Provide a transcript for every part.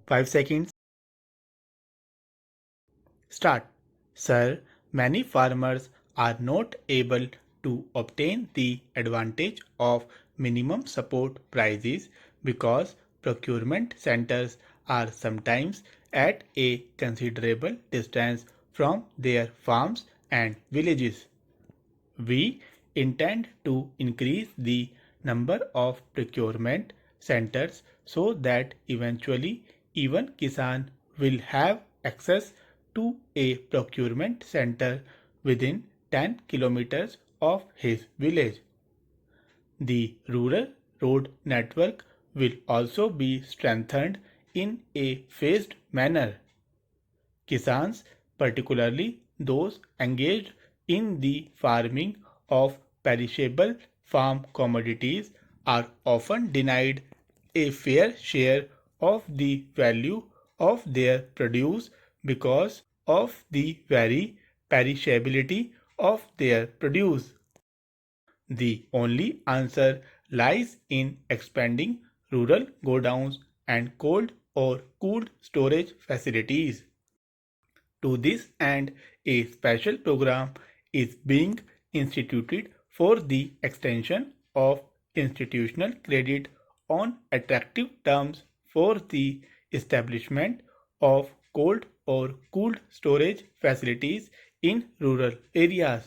5 seconds. Start. Sir, many farmers are not able to obtain the advantage of minimum support prices because procurement centers are sometimes at a considerable distance from their farms and villages. We intend to increase the number of procurement centers so that eventually even Kisan will have access to a procurement center within 10 kilometers of his village. The rural road network will also be strengthened in a phased manner. Kisans, particularly those engaged in the farming of perishable farm commodities, are often denied a fair share of the value of their produce because of the very perishability of their produce. The only answer lies in expanding rural godowns and cold or cooled storage facilities. To this end, a special program is being instituted for the extension of institutional credit on attractive terms for the establishment of cold or cooled storage facilities in rural areas.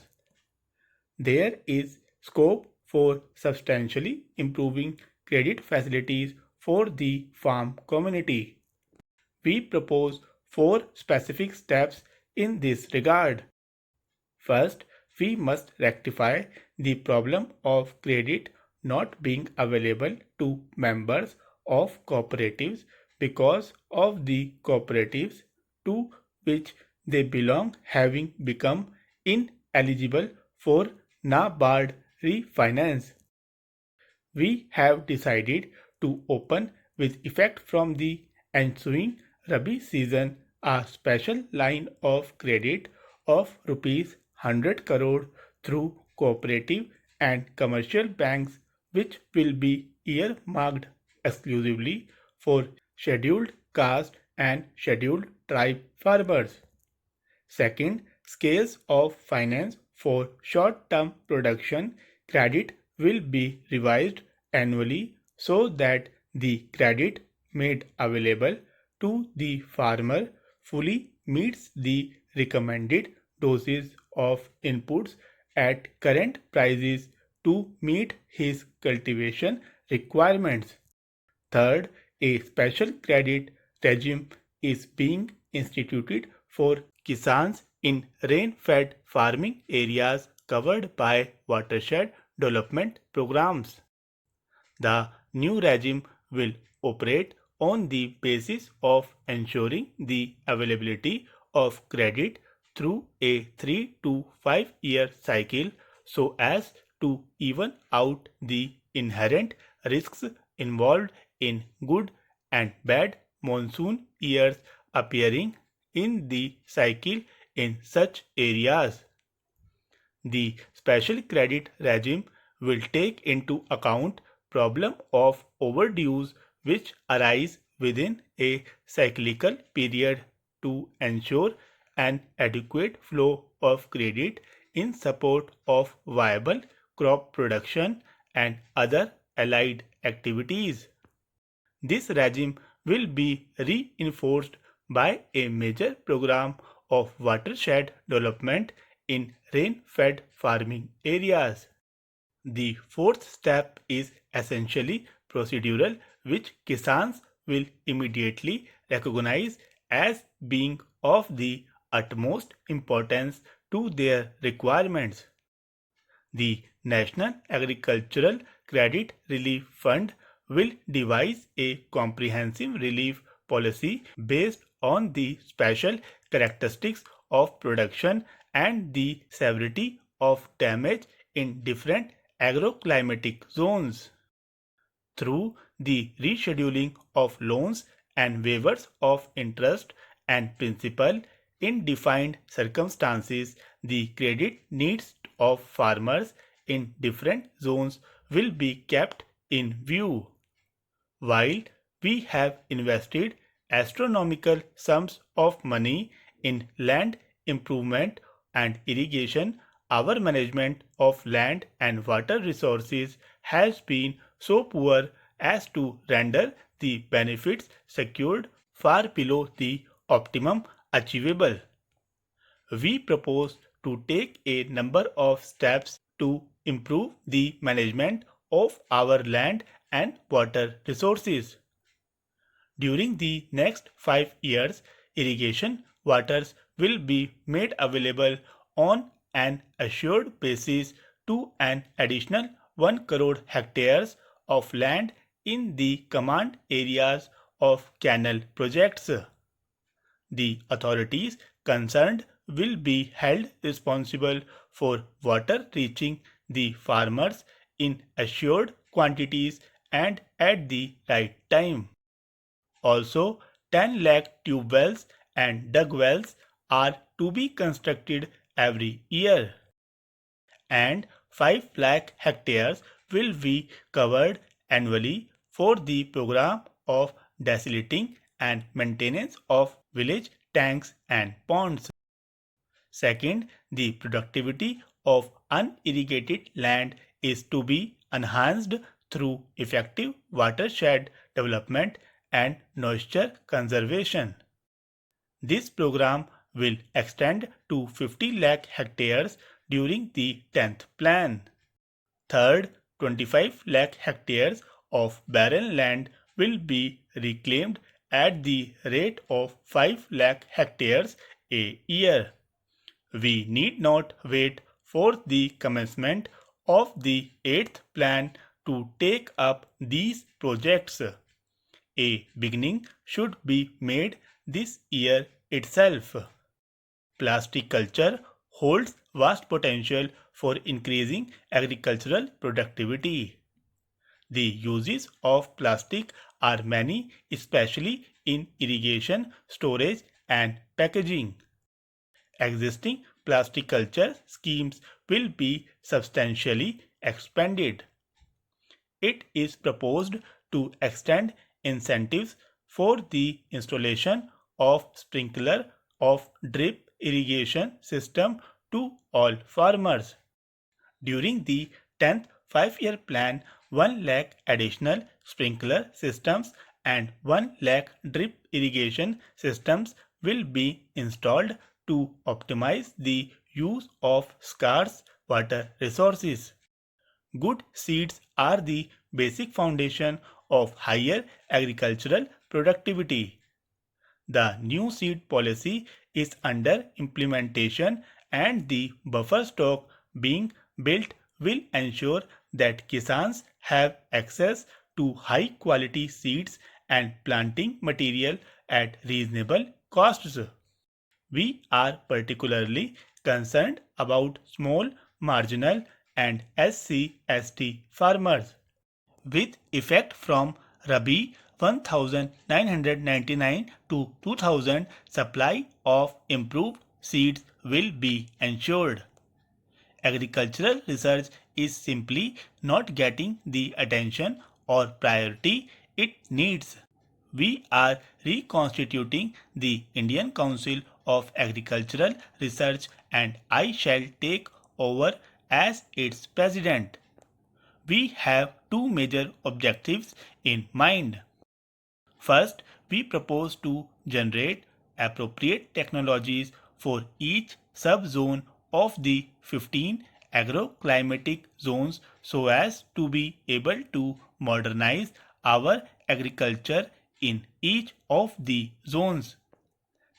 There is scope for substantially improving credit facilities for the farm community. We propose 4 specific steps in this regard. First, we must rectify the problem of credit not being available to members of cooperatives because of the cooperatives to which they belong having become ineligible for NABARD refinance. We have decided to open with effect from the ensuing Rabi season a special line of credit of rupees 100 crore through cooperative and commercial banks, which will be earmarked exclusively for scheduled caste and scheduled tribe farmers. Second, scales of finance for short-term production credit will be revised annually so that the credit made available to the farmer fully meets the recommended doses of inputs at current prices to meet his cultivation requirements. Third, a special credit regime is being instituted for Kisans in rain-fed farming areas covered by watershed development programs. The new regime will operate on the basis of ensuring the availability of credit through a 3 to 5 year cycle so as to even out the inherent risks involved in good and bad monsoon years appearing in the cycle in such areas. The special credit regime will take into account problem of overdues which arise within a cyclical period to ensure an adequate flow of credit in support of viable crop production and other allied activities. This regime will be reinforced by a major program of watershed development in rain-fed farming areas. The fourth step is essentially procedural, which Kisans will immediately recognize as being of the utmost importance to their requirements. The National Agricultural Credit Relief Fund will devise a comprehensive relief policy based on the special characteristics of production and the severity of damage in different agroclimatic zones. Through the rescheduling of loans and waivers of interest and principal in defined circumstances, the credit needs of farmers in different zones will be kept in view. While we have invested astronomical sums of money in land improvement and irrigation, our management of land and water resources has been so poor as to render the benefits secured far below the optimum achievable. We propose to take a number of steps to improve the management of our land and water resources. During the next 5 years, irrigation waters will be made available on an assured basis to an additional 1 crore hectares of land in the command areas of canal projects. The authorities concerned will be held responsible for water reaching the farmers in assured quantities and at the right time. Also, 10 lakh tube wells and dug wells are to be constructed every year, and 5 lakh hectares will be covered annually for the program of desilting and maintenance of village tanks and ponds. Second, the productivity of unirrigated land is to be enhanced through effective watershed development and moisture conservation. This program will extend to 50 lakh hectares during the 10th plan. Third, 25 lakh hectares of barren land will be reclaimed at the rate of 5 lakh hectares a year. We need not wait for the commencement of the 8th plan to take up these projects. A beginning should be made this year itself. Plastic culture holds vast potential for increasing agricultural productivity. The uses of plastic are many, especially in irrigation, storage, and packaging. Existing plastic culture schemes will be substantially expanded. It is proposed to extend incentives for the installation of sprinkler of drip irrigation system to all farmers. During the 10th 5-year plan, 1 lakh additional sprinkler systems and 1 lakh drip irrigation systems will be installed to optimize the use of scarce water resources. Good seeds are the basic foundation of higher agricultural productivity. The new seed policy is under implementation, and the buffer stock being built will ensure that Kisans have access to high quality seeds and planting material at reasonable costs. We are particularly concerned about small, marginal, and SC/ST farmers. With effect from Rabi 1999 to 2000, supply of improved seeds will be ensured. Agricultural research is simply not getting the attention or priority it needs. We are reconstituting the Indian Council of Agricultural Research, and I shall take over as its president. We have two major objectives in mind. First, we propose to generate appropriate technologies for each subzone of the 15 agroclimatic zones so as to be able to modernize our agriculture in each of the zones.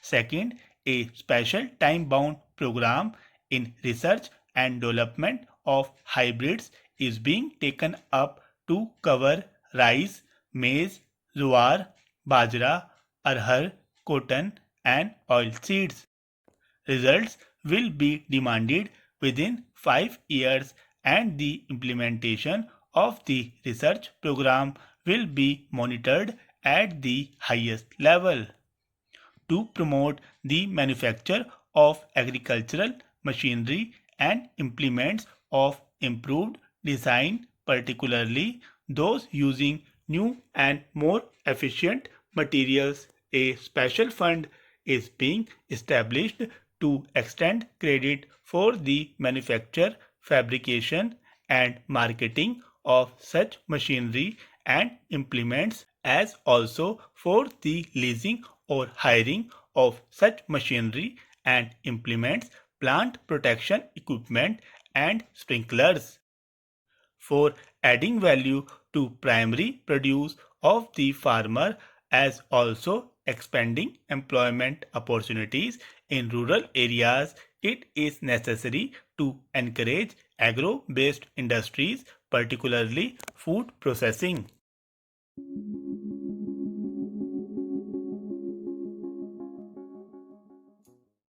Second, a special time-bound program in research and development of hybrids is being taken up to cover rice, maize, jowar, bajra, arhar, cotton, and oilseeds. Results will be demanded within 5 years, and the implementation of the research program will be monitored at the highest level. To promote the manufacture of agricultural machinery and implements of improved design, particularly those using new and more efficient materials a special fund is being established to extend credit for the manufacture, fabrication, and marketing of such machinery and implements, as also for the leasing or hiring of such machinery and implements, plant protection equipment, and sprinklers. For adding value to primary produce of the farmer, as also expanding employment opportunities in rural areas, it is necessary to encourage agro-based industries, particularly food processing.